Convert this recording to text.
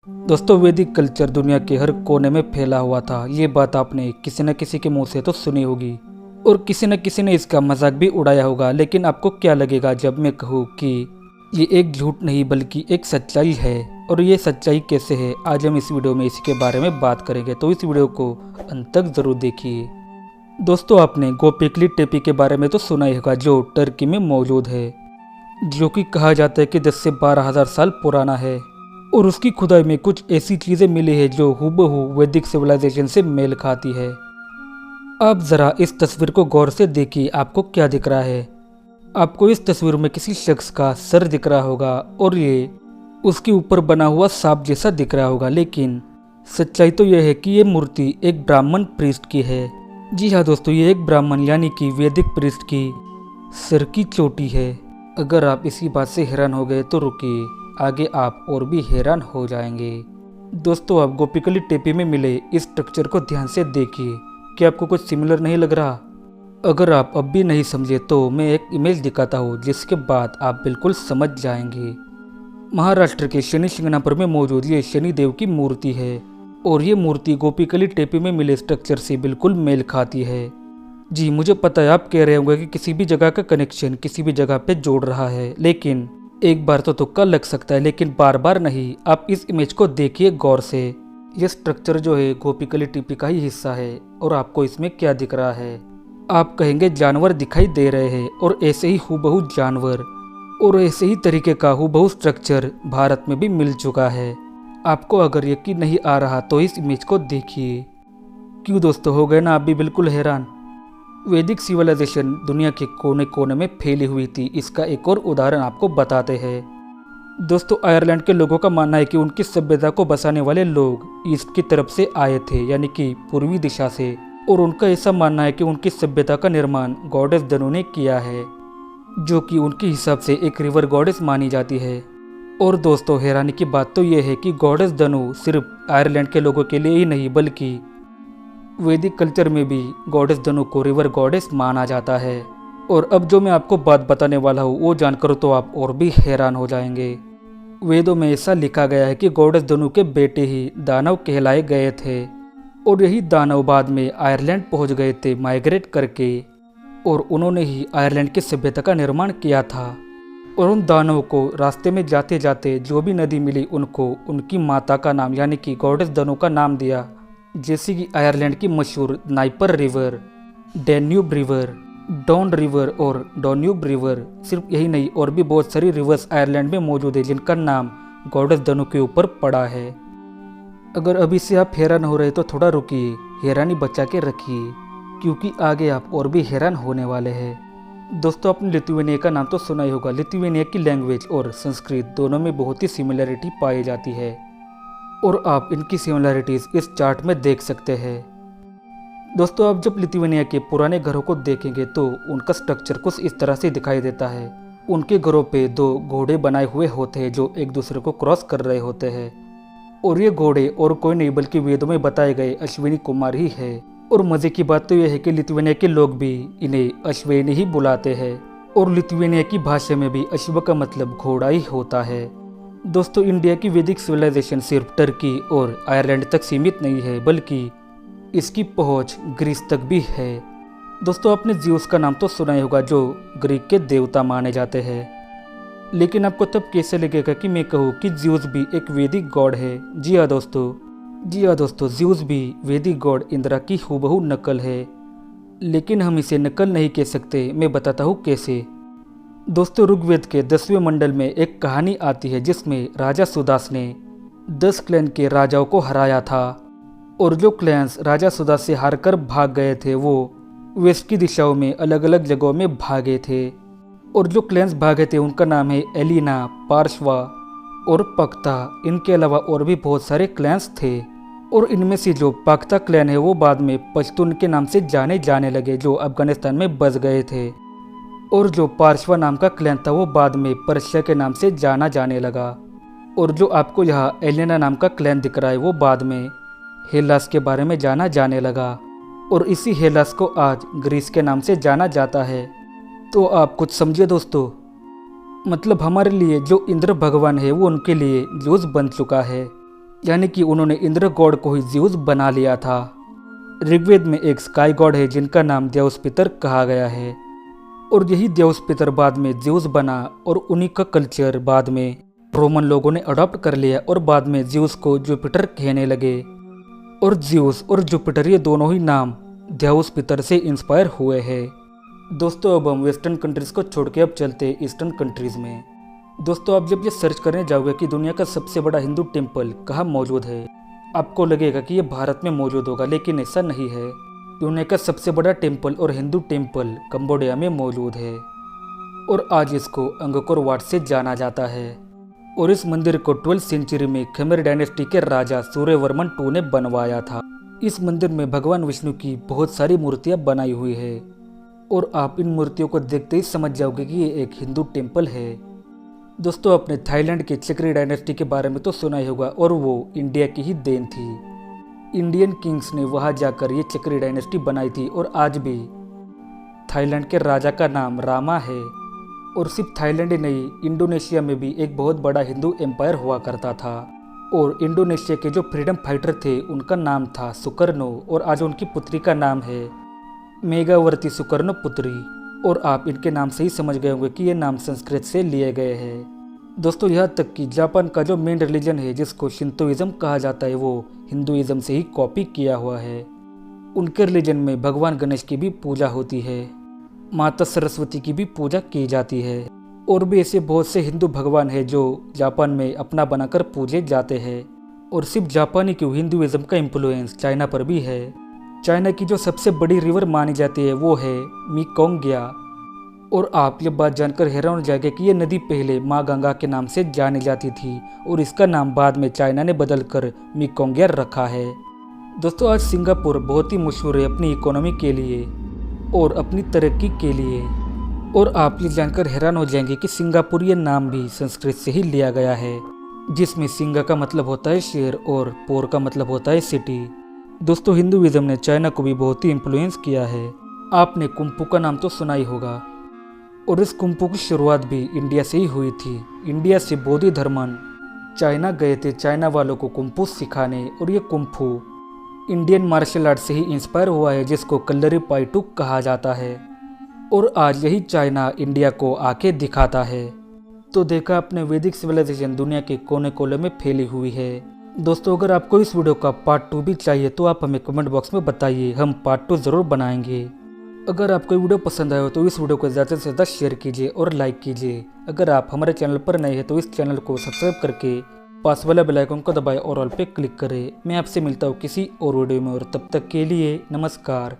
दोस्तों, वैदिक कल्चर दुनिया के हर कोने में फैला हुआ था। ये बात आपने किसी न किसी के मुंह से तो सुनी होगी और किसी न किसी ने इसका मजाक भी उड़ाया होगा। लेकिन आपको क्या लगेगा जब मैं कहूँ कि ये एक झूठ नहीं बल्कि एक सच्चाई है। और ये सच्चाई कैसे है, आज हम इस वीडियो में इसके बारे में बात करेंगे, तो इस वीडियो को अंत तक जरूर देखिए। दोस्तों, आपने गोपेकली टेपी के बारे में तो सुना ही होगा, जो टर्की में मौजूद है, जो कि कहा जाता है कि 10 से 12,000 साल पुराना है। और उसकी खुदाई में कुछ ऐसी चीजें मिली है जो हूबहू वैदिक सिविलाइजेशन से मेल खाती है। आप जरा इस तस्वीर को गौर से देखिए, आपको क्या दिख रहा है। आपको इस तस्वीर में किसी शख्स का सर दिख रहा होगा और ये उसके ऊपर बना हुआ सांप जैसा दिख रहा होगा। लेकिन सच्चाई तो यह है कि ये मूर्ति एक ब्राह्मण प्रीस्ट की है। जी हाँ दोस्तों, ये एक ब्राह्मण यानी कि वैदिक प्रीस्ट की सर की चोटी है। अगर आप इसी बात से हैरान हो गए तो रुकिए, आगे आप और भी हैरान हो जाएंगे। दोस्तों, आप गोपिकली टेपी में मिले इस स्ट्रक्चर को ध्यान से देखिए, कि आपको कुछ सिमिलर नहीं लग रहा। अगर आप अब भी नहीं समझे तो मैं एक इमेज दिखाता हूँ, जिसके बाद आप बिल्कुल समझ जाएंगे। महाराष्ट्र के शनि शिंगणापुर में मौजूद ये शनिदेव की मूर्ति है और ये मूर्ति गोपिकली टेपी में मिले स्ट्रक्चर से बिल्कुल मेल खाती है। जी, मुझे पता है आप कह रहे होंगे कि किसी भी जगह का कनेक्शन किसी भी जगह पे जोड़ रहा है, लेकिन एक बार तो तुक्का लग सकता है, लेकिन बार बार नहीं। आप इस इमेज को देखिए गौर से। यह स्ट्रक्चर जो है गोपिकली टेपी का ही हिस्सा है। और आपको इसमें क्या दिख रहा है? आप कहेंगे जानवर दिखाई दे रहे हैं, और ऐसे ही हूबहू जानवर और ऐसे ही तरीके का हूबहू स्ट्रक्चर भारत में भी मिल चुका है। आपको अगर यकीन नहीं आ रहा तो इस इमेज को देखिए। क्यों दोस्तों, हो गए ना आप भी बिल्कुल हैरान? वैदिक सिविलाइजेशन दुनिया के कोने कोने में फैली हुई थी। इसका एक और उदाहरण आपको बताते हैं। दोस्तों, आयरलैंड के लोगों का मानना है कि उनकी सभ्यता को बसाने वाले लोग ईस्ट की तरफ से आए थे, यानी कि पूर्वी दिशा से। और उनका ऐसा मानना है कि उनकी सभ्यता का निर्माण गॉडेस दनु ने किया है, जो कि उनके हिसाब से एक रिवर गॉडेस मानी जाती है। और दोस्तों, हैरानी की बात तो यह है कि गॉडेस दनु सिर्फ आयरलैंड के लोगों के लिए ही नहीं, बल्कि वैदिक कल्चर में भी गॉडेस दनु को रिवर गॉडेस माना जाता है। और अब जो मैं आपको बात बताने वाला हूँ वो जानकर तो आप और भी हैरान हो जाएंगे। वेदों में ऐसा लिखा गया है कि गॉडेस दनु के बेटे ही दानव कहलाए गए थे, और यही दानव बाद में आयरलैंड पहुँच गए थे माइग्रेट करके, और उन्होंने ही आयरलैंड की सभ्यता का निर्माण किया था। और उन दानवों को रास्ते में जाते जाते जो भी नदी मिली उनको उनकी माता का नाम यानी कि गॉडेस दनु का नाम दिया, जैसे कि आयरलैंड की मशहूर Dnieper river, Danube river, Don river और डॉन्यूब रिवर। सिर्फ यही नहीं, और भी बहुत सारी रिवर्स आयरलैंड में मौजूद है जिनका नाम गॉडेस दनु के ऊपर पड़ा है। अगर अभी से आप हैरान हो रहे तो थोड़ा रुकिए, हैरानी बचा के रखिए, क्योंकि आगे आप और भी हैरान होने वाले हैं। दोस्तों, आपने लिथुआनिया का नाम तो सुना ही होगा। लिथुआनिया की लैंग्वेज और संस्कृत दोनों में बहुत ही सिमिलरिटी पाई जाती है, और आप इनकी सिमिलरिटीज इस चार्ट में देख सकते हैं। दोस्तों, आप जब लिथुआनिया के पुराने घरों को देखेंगे तो उनका स्ट्रक्चर कुछ इस तरह से दिखाई देता है। उनके घरों पे 2 घोड़े बनाए हुए होते हैं जो एक दूसरे को क्रॉस कर रहे होते हैं, और ये घोड़े और कोई नहीं बल्कि वेदों में बताए गए अश्विनी कुमार ही है। और मजे की बात तो यह है कि लिथुआनिया के लोग भी इन्हें अश्विनी ही बुलाते हैं, और लिथुआनिया की भाषा में भी अश्व का मतलब घोड़ा ही होता है। दोस्तों, इंडिया की वैदिक सिविलाइजेशन सिर्फ टर्की और आयरलैंड तक सीमित नहीं है, बल्कि इसकी पहुंच ग्रीस तक भी है। दोस्तों, आपने ज़्यूस का नाम तो सुना ही होगा, जो ग्रीक के देवता माने जाते हैं। लेकिन आपको तब कैसे लगेगा कि मैं कहूँ कि ज़्यूस भी एक वैदिक गॉड है? जी हाँ दोस्तों, ज़्यूस भी वैदिक गॉड इंद्रा की हूबहू नकल है। लेकिन हम इसे नकल नहीं कह सकते, मैं बताता हूँ कैसे। दोस्तों, ऋग्वेद के 10वें मंडल में एक कहानी आती है जिसमें राजा सुदास ने 10 क्लैन के राजाओं को हराया था, और जो क्लैंस राजा सुदास से हारकर भाग गए थे वो वेस्ट की दिशाओं में अलग अलग जगहों में भागे थे। और जो क्लैंस भागे थे उनका नाम है एलिना, पार्श्वा और पक्ता। इनके अलावा और भी बहुत सारे क्लैंस थे, और इनमें से जो पक्ता क्लैन है वो बाद में पश्तून के नाम से जाने जाने लगे, जो अफगानिस्तान में बस गए थे। और जो पार्श्वा नाम का क्लैन था वो बाद में पर्शिया के नाम से जाना जाने लगा। और जो आपको यहाँ एलिना नाम का क्लैन दिख रहा है वो बाद में हेलास के बारे में जाना जाने लगा, और इसी हेलास को आज ग्रीस के नाम से जाना जाता है। तो आप कुछ समझिए दोस्तों, मतलब हमारे लिए जो इंद्र भगवान है वो उनके लिए ज़्यूस बन चुका है। यानी कि उन्होंने इंद्र गॉड को ही ज़्यूस बना लिया था। ऋग्वेद में एक स्काई गॉड है जिनका नाम देवस पितर कहा गया है, और यही देवस पितर बाद में ज़्यूस बना, और उन्हीं का कल्चर बाद में रोमन लोगों ने अडॉप्ट कर लिया और बाद में ज़्यूस को जुपिटर कहने लगे। और ज़्यूस और जुपिटर ये दोनों ही नाम देवस पितर से इंस्पायर हुए हैं। दोस्तों अब हम वेस्टर्न कंट्रीज़ को छोड़ के अब चलते हैं ईस्टर्न कंट्रीज़ में। दोस्तों आप जब ये सर्च करने जाओगे कि दुनिया का सबसे बड़ा हिंदू टेम्पल कहाँ मौजूद है, आपको लगेगा कि ये भारत में मौजूद होगा, लेकिन ऐसा नहीं है। दुनिया का सबसे बड़ा टेम्पल और हिंदू टेम्पल कंबोडिया में मौजूद है, और आज इसको अंगकोर वाट से जाना जाता है। और इस मंदिर को 12वीं सेंचुरी में खमेर डायनेस्टी के राजा सूर्यवर्मन II ने बनवाया था। इस मंदिर में भगवान विष्णु की बहुत सारी मूर्तियां बनाई हुई है, और आप इन मूर्तियों को देखते ही समझ जाओगे कि ये एक हिंदू टेम्पल है। दोस्तों अपने थाईलैंड के चक्री डायनेस्टी के बारे में तो सुना ही होगा, और वो इंडिया की ही देन थी। इंडियन किंग्स ने वहां जाकर ये चक्री डायनेस्टी बनाई थी, और आज भी थाईलैंड के राजा का नाम रामा है। और सिर्फ थाईलैंड ही नहीं, इंडोनेशिया में भी एक बहुत बड़ा हिंदू एम्पायर हुआ करता था, और इंडोनेशिया के जो फ्रीडम फाइटर थे उनका नाम था सुकर्नो, और आज उनकी पुत्री का नाम है मेघावर्ती सुकर्नो पुत्री। और आप इनके नाम से ही समझ गए होंगे कि ये नाम संस्कृत से लिए गए हैं। दोस्तों यहाँ तक कि जापान का जो मेन रिलीजन है जिसको शिंतोइज्म कहा जाता है, वो हिंदुइज्म से ही कॉपी किया हुआ है। उनके रिलीजन में भगवान गणेश की भी पूजा होती है, माता सरस्वती की भी पूजा की जाती है, और भी ऐसे बहुत से हिंदू भगवान हैं जो जापान में अपना बनाकर पूजे जाते हैं। और सिर्फ जापानी क्यों, हिंदुइज्म का इन्फ्लुएंस चाइना पर भी है। चाइना की जो सबसे बड़ी रिवर मानी जाती है वो है मेकोंगिया, और आप ये बात जानकर हैरान हो जाएंगे कि ये नदी पहले माँ गंगा के नाम से जानी जाती थी, और इसका नाम बाद में चाइना ने बदलकर मेकोंगिया रखा है। दोस्तों आज सिंगापुर बहुत ही मशहूर है अपनी इकोनॉमी के लिए और अपनी तरक्की के लिए, और आप ये जानकर हैरान हो जाएंगे कि सिंगापुर ये नाम भी संस्कृत से ही लिया गया है, जिसमें सिंगा का मतलब होता है शेर और पोर का मतलब होता है सिटी। दोस्तों हिंदुइज्म ने चाइना को भी बहुत ही इन्फ्लुएंस किया है। आपने कुंफू का नाम तो सुना ही होगा, और इस कुंफू की शुरुआत भी इंडिया से ही हुई थी। इंडिया से बौद्ध धर्मन चाइना गए थे चाइना वालों को कुंफू सिखाने, और ये कुंफू इंडियन मार्शल आर्ट से ही इंस्पायर हुआ है जिसको कल्लरी पाइटू कहा जाता है, और आज यही चाइना इंडिया को आके दिखाता है। तो देखा अपने वैदिक सिविलाइजेशन दुनिया के कोने कोने में फैली हुई है। दोस्तों अगर आपको इस वीडियो का पार्ट 2 भी चाहिए तो आप हमें कमेंट बॉक्स में बताइए, हम पार्ट 2 ज़रूर बनाएंगे। अगर आपको वीडियो पसंद आया हो तो इस वीडियो को ज़्यादा से ज़्यादा शेयर कीजिए और लाइक कीजिए। अगर आप हमारे चैनल पर नए हैं तो इस चैनल को सब्सक्राइब करके पास वाला बेल आइकन को दबाएं और ऑल पे क्लिक करें। मैं आपसे मिलता हूँ किसी और वीडियो में, और तब तक के लिए नमस्कार।